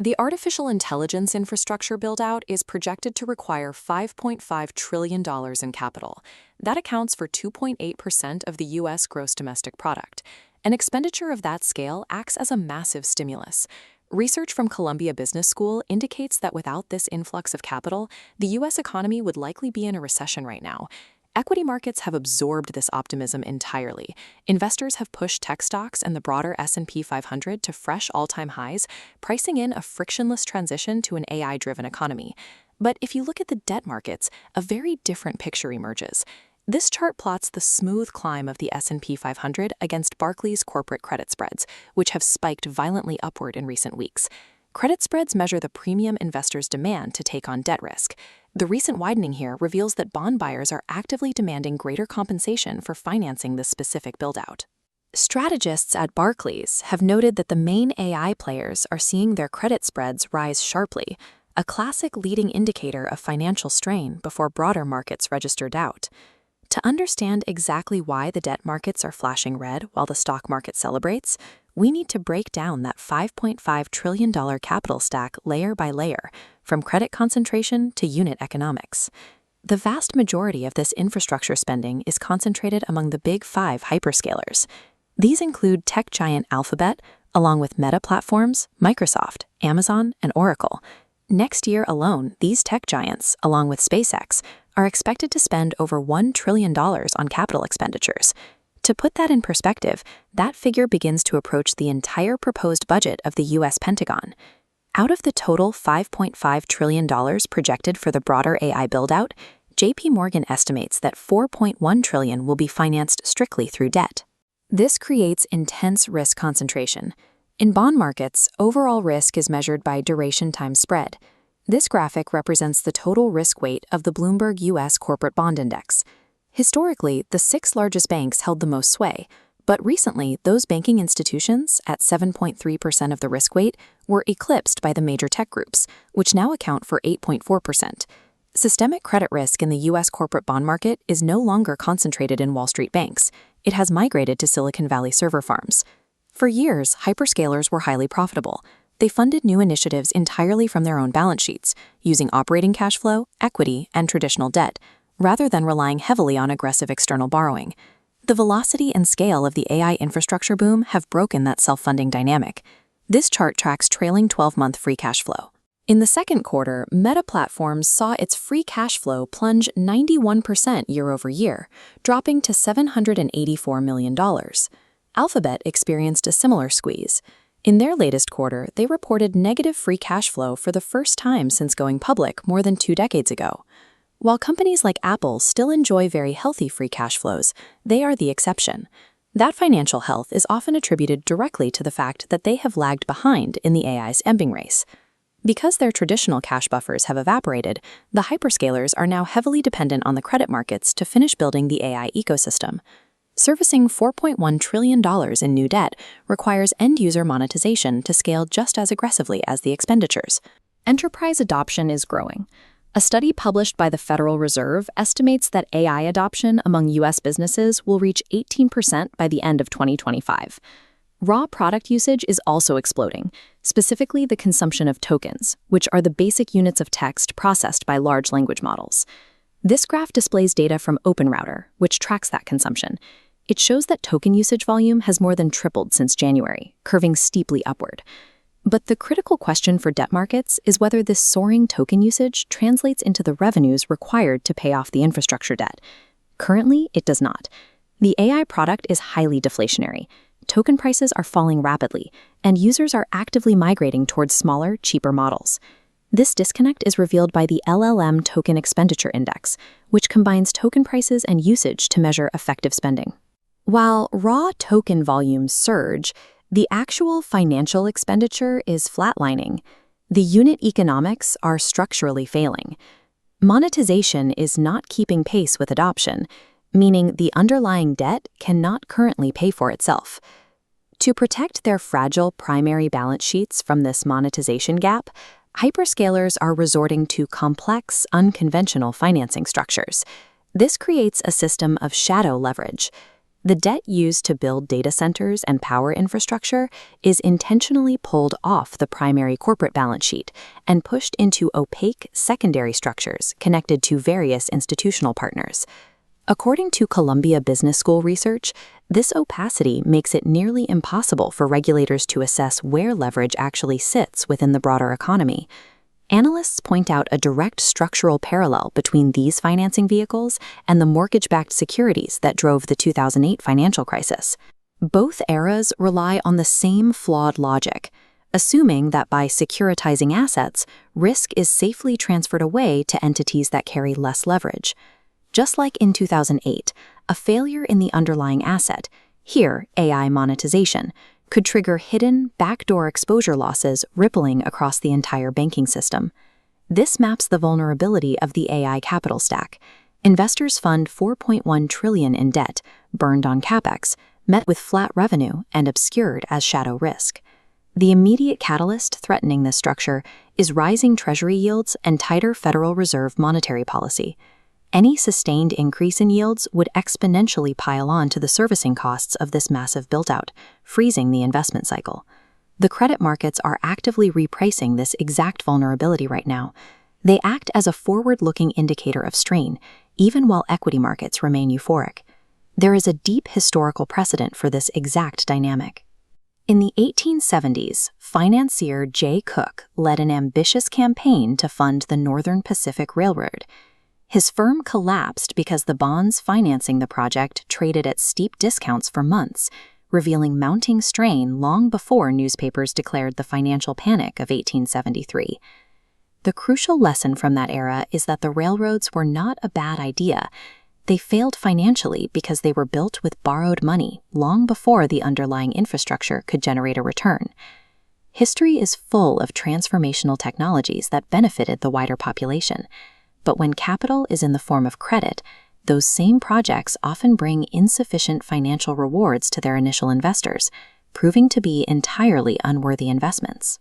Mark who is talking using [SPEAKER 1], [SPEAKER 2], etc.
[SPEAKER 1] The artificial intelligence infrastructure buildout is projected to require $5.5 trillion in capital. That accounts for 2.8% of the U.S. gross domestic product. An expenditure of that scale acts as a massive stimulus. Research from Columbia Business School indicates that without this influx of capital, the U.S. economy would likely be in a recession right now. Equity markets have absorbed this optimism entirely. Investors have pushed tech stocks and the broader S&P 500 to fresh all-time highs, pricing in a frictionless transition to an AI-driven economy. But if you look at the debt markets, a very different picture emerges. This chart plots the smooth climb of the S&P 500 against Barclays corporate credit spreads, which have spiked violently upward in recent weeks. Credit spreads measure the premium investors demand to take on debt risk. The recent widening here reveals that bond buyers are actively demanding greater compensation for financing this specific buildout. Strategists at Barclays have noted that the main AI players are seeing their credit spreads rise sharply, a classic leading indicator of financial strain before broader markets register doubt. To understand exactly why the debt markets are flashing red while the stock market celebrates, we need to break down that $5.5 trillion capital stack layer by layer, from credit concentration to unit economics. The vast majority of this infrastructure spending is concentrated among the big five hyperscalers. These include tech giant Alphabet, along with Meta platforms, Microsoft, Amazon, and Oracle. Next year alone, these tech giants, along with SpaceX, are expected to spend over $1 trillion on capital expenditures. To put that in perspective, that figure begins to approach the entire proposed budget of the U.S. Pentagon. Out of the total $5.5 trillion projected for the broader AI buildout, JPMorgan estimates that $4.1 trillion will be financed strictly through debt. This creates intense risk concentration. In bond markets, overall risk is measured by duration times spread. This graphic represents the total risk weight of the Bloomberg U.S. Corporate Bond Index. Historically, the six largest banks held the most sway, but recently those banking institutions, at 7.3% of the risk weight, were eclipsed by the major tech groups, which now account for 8.4%. Systemic credit risk in the U.S. corporate bond market is no longer concentrated in Wall Street banks. It has migrated to Silicon Valley server farms. For years, hyperscalers were highly profitable. They funded new initiatives entirely from their own balance sheets, using operating cash flow, equity, and traditional debt, rather than relying heavily on aggressive external borrowing. The velocity and scale of the AI infrastructure boom have broken that self-funding dynamic. This chart tracks trailing 12-month free cash flow. In the second quarter, Meta Platforms saw its free cash flow plunge 91% year-over-year, dropping to $784 million. Alphabet experienced a similar squeeze. In their latest quarter, they reported negative free cash flow for the first time since going public more than 2 decades ago. While companies like Apple still enjoy very healthy free cash flows, they are the exception. That financial health is often attributed directly to the fact that they have lagged behind in the AI's emping race. Because their traditional cash buffers have evaporated, the hyperscalers are now heavily dependent on the credit markets to finish building the AI ecosystem. Servicing $4.1 trillion in new debt requires end-user monetization to scale just as aggressively as the expenditures. Enterprise adoption is growing. A study published by the Federal Reserve estimates that AI adoption among U.S. businesses will reach 18% by the end of 2025. Raw product usage is also exploding, specifically the consumption of tokens, which are the basic units of text processed by large language models. This graph displays data from OpenRouter, which tracks that consumption. It shows that token usage volume has more than tripled since January, curving steeply upward. But the critical question for debt markets is whether this soaring token usage translates into the revenues required to pay off the infrastructure debt. Currently, it does not. The AI product is highly deflationary. Token prices are falling rapidly, and users are actively migrating towards smaller, cheaper models. This disconnect is revealed by the LLM Token Expenditure Index, which combines token prices and usage to measure effective spending. While raw token volumes surge, the actual financial expenditure is flatlining. The unit economics are structurally failing. Monetization is not keeping pace with adoption, meaning the underlying debt cannot currently pay for itself. To protect their fragile primary balance sheets from this monetization gap, hyperscalers are resorting to complex, unconventional financing structures. This creates a system of shadow leverage. The debt used to build data centers and power infrastructure is intentionally pulled off the primary corporate balance sheet and pushed into opaque secondary structures connected to various institutional partners. According to Columbia Business School research, this opacity makes it nearly impossible for regulators to assess where leverage actually sits within the broader economy. Analysts point out a direct structural parallel between these financing vehicles and the mortgage-backed securities that drove the 2008 financial crisis. Both eras rely on the same flawed logic, assuming that by securitizing assets, risk is safely transferred away to entities that carry less leverage. Just like in 2008, a failure in the underlying asset, here AI monetization, could trigger hidden, backdoor exposure losses rippling across the entire banking system. This maps the vulnerability of the AI capital stack. Investors fund $4.1 trillion in debt, burned on capex, met with flat revenue and obscured as shadow risk. The immediate catalyst threatening this structure is rising Treasury yields and tighter Federal Reserve monetary policy. Any sustained increase in yields would exponentially pile on to the servicing costs of this massive buildout, freezing the investment cycle. The credit markets are actively repricing this exact vulnerability right now. They act as a forward-looking indicator of strain, even while equity markets remain euphoric. There is a deep historical precedent for this exact dynamic. In the 1870s, financier Jay Cooke led an ambitious campaign to fund the Northern Pacific Railroad. His firm collapsed because the bonds financing the project traded at steep discounts for months, revealing mounting strain long before newspapers declared the financial panic of 1873. The crucial lesson from that era is that the railroads were not a bad idea. They failed financially because they were built with borrowed money long before the underlying infrastructure could generate a return. History is full of transformational technologies that benefited the wider population. But when capital is in the form of credit, those same projects often bring insufficient financial rewards to their initial investors, proving to be entirely unworthy investments.